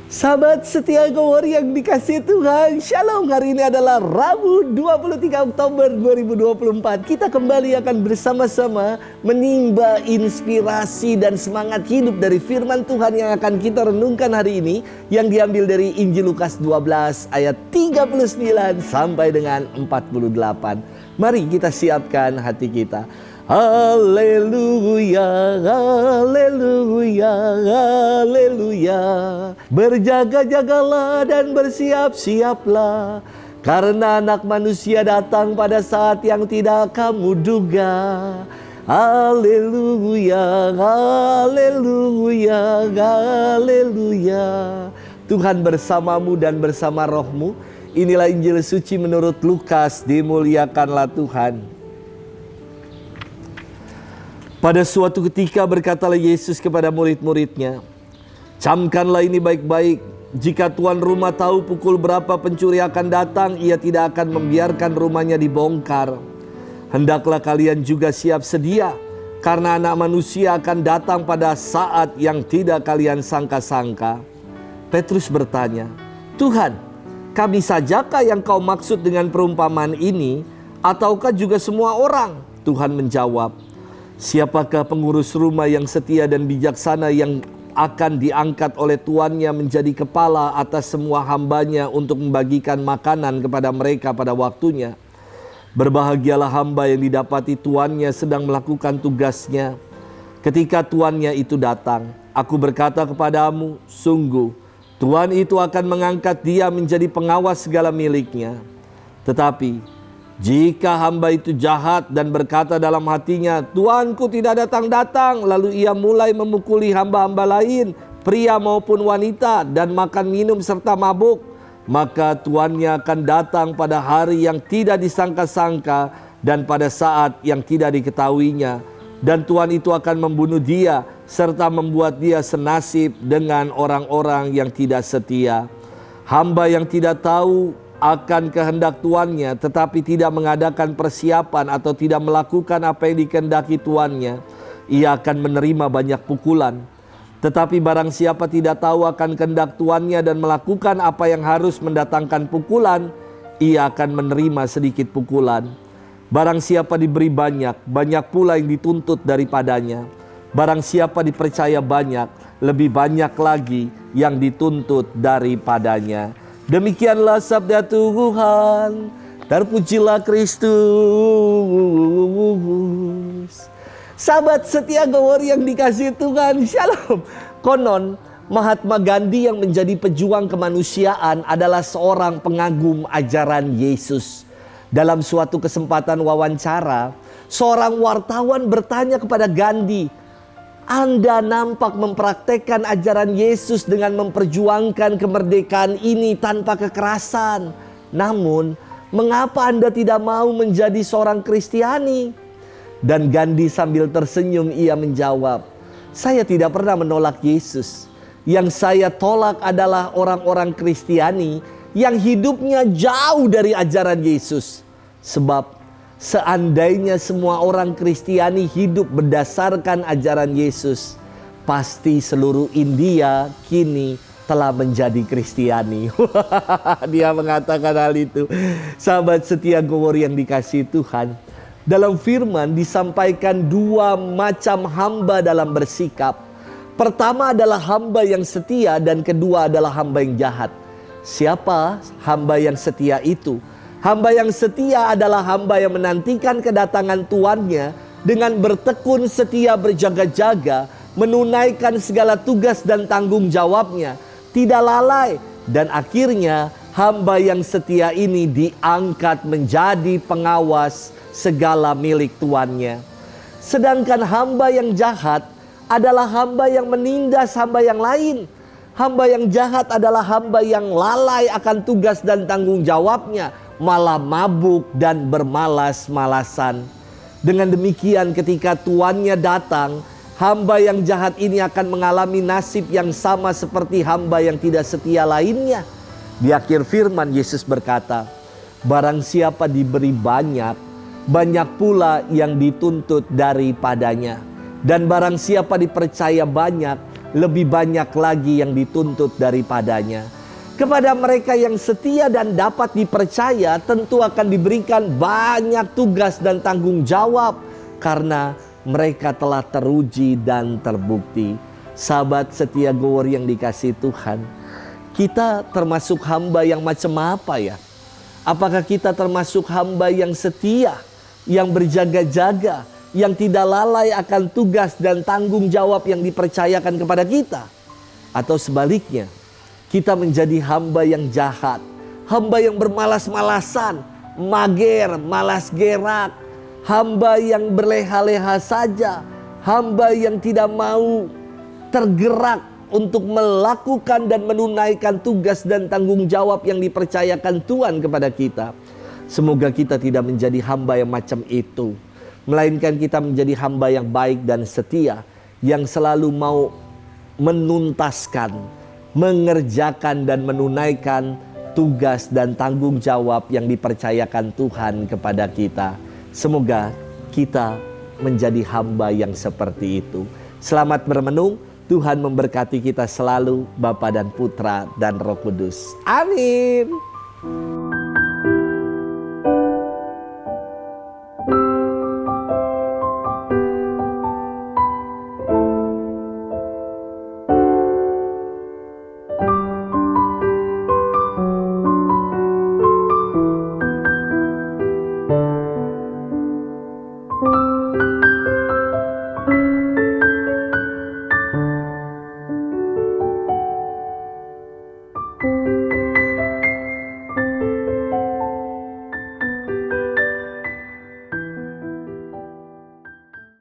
Sahabat setia Go yang dikasihi Tuhan, Shalom. Hari ini adalah Rabu 23 Oktober 2024. Kita kembali akan bersama-sama menimba inspirasi dan semangat hidup dari firman Tuhan yang akan kita renungkan hari ini, yang diambil dari Injil Lukas 12 ayat 39 sampai dengan 48. Mari kita siapkan hati kita. Haleluya, haleluya, haleluya. Berjaga-jagalah dan bersiap-siaplah, karena anak manusia datang pada saat yang tidak kamu duga. Haleluya, haleluya, haleluya. Tuhan bersamamu dan bersama rohmu. Inilah Injil suci menurut Lukas, dimuliakanlah Tuhan. Pada suatu ketika berkatalah Yesus kepada murid-muridnya, "Camkanlah ini baik-baik. Jika tuan rumah tahu pukul berapa pencuri akan datang, ia tidak akan membiarkan rumahnya dibongkar. Hendaklah kalian juga siap sedia, karena anak manusia akan datang pada saat yang tidak kalian sangka-sangka." Petrus bertanya, "Tuhan, kami sajakah yang kau maksud dengan perumpamaan ini, ataukah juga semua orang?" Tuhan menjawab, "Siapakah pengurus rumah yang setia dan bijaksana yang akan diangkat oleh tuannya menjadi kepala atas semua hambanya untuk membagikan makanan kepada mereka pada waktunya? Berbahagialah hamba yang didapati tuannya sedang melakukan tugasnya ketika tuannya itu datang. Aku berkata kepadamu, sungguh tuan itu akan mengangkat dia menjadi pengawas segala miliknya. Tetapi jika hamba itu jahat dan berkata dalam hatinya, tuanku tidak datang-datang, lalu ia mulai memukuli hamba-hamba lain, pria maupun wanita, dan makan minum serta mabuk, maka tuannya akan datang pada hari yang tidak disangka-sangka dan pada saat yang tidak diketahuinya. Dan tuan itu akan membunuh dia, serta membuat dia senasib dengan orang-orang yang tidak setia. Hamba yang tidak tahu akan kehendak tuannya, tetapi tidak mengadakan persiapan atau tidak melakukan apa yang dikehendaki tuannya, ia akan menerima banyak pukulan. Tetapi barang siapa tidak tahu akan kehendak tuannya dan melakukan apa yang harus mendatangkan pukulan, ia akan menerima sedikit pukulan. Barang siapa diberi banyak, banyak pula yang dituntut daripadanya. Barang siapa dipercaya banyak, lebih banyak lagi yang dituntut daripadanya." Demikianlah sabda Tuhan. Terpujilah Kristus. Sahabat setia Go yang dikasihi Tuhan, Shalom. Konon Mahatma Gandhi yang menjadi pejuang kemanusiaan adalah seorang pengagum ajaran Yesus. Dalam suatu kesempatan wawancara, seorang wartawan bertanya kepada Gandhi, "Anda nampak mempraktekkan ajaran Yesus dengan memperjuangkan kemerdekaan ini tanpa kekerasan. Namun, mengapa Anda tidak mau menjadi seorang Kristiani?" Dan Gandhi sambil tersenyum ia menjawab, "Saya tidak pernah menolak Yesus. Yang saya tolak adalah orang-orang Kristiani yang hidupnya jauh dari ajaran Yesus. Sebab seandainya semua orang Kristiani hidup berdasarkan ajaran Yesus, pasti seluruh India kini telah menjadi Kristiani." Dia mengatakan hal itu. Sahabat setia Go yang dikasihi Tuhan, dalam firman disampaikan dua macam hamba dalam bersikap. Pertama adalah hamba yang setia dan kedua adalah hamba yang jahat. Siapa hamba yang setia itu? Hamba yang setia adalah hamba yang menantikan kedatangan tuannya dengan bertekun setia berjaga-jaga, menunaikan segala tugas dan tanggung jawabnya, tidak lalai, dan akhirnya hamba yang setia ini diangkat menjadi pengawas segala milik tuannya. Sedangkan hamba yang jahat adalah hamba yang menindas hamba yang lain. Hamba yang jahat adalah hamba yang lalai akan tugas dan tanggung jawabnya, malah mabuk dan bermalas-malasan. Dengan demikian ketika tuannya datang, hamba yang jahat ini akan mengalami nasib yang sama seperti hamba yang tidak setia lainnya. Di akhir firman Yesus berkata, "Barang siapa diberi banyak, banyak pula yang dituntut daripadanya. Dan barang siapa dipercaya banyak, lebih banyak lagi yang dituntut daripadanya. Kepada mereka yang setia dan dapat dipercaya, tentu akan diberikan banyak tugas dan tanggung jawab karena mereka telah teruji dan terbukti. Sahabat setia Gowor yang dikasihi Tuhan, kita termasuk hamba yang macam apa ya? Apakah kita termasuk hamba yang setia, yang berjaga-jaga, yang tidak lalai akan tugas dan tanggung jawab yang dipercayakan kepada kita? Atau sebaliknya, kita menjadi hamba yang jahat, hamba yang bermalas-malasan, mager, malas gerak, hamba yang berleha-leha saja, hamba yang tidak mau tergerak untuk melakukan dan menunaikan tugas dan tanggung jawab yang dipercayakan Tuhan kepada kita. Semoga kita tidak menjadi hamba yang macam itu, melainkan kita menjadi hamba yang baik dan setia, yang selalu mau menuntaskan, mengerjakan dan menunaikan tugas dan tanggung jawab yang dipercayakan Tuhan kepada kita. Semoga kita menjadi hamba yang seperti itu. Selamat bermenung. Tuhan memberkati kita selalu, Bapa dan Putra dan Roh Kudus. Amin. Thank you.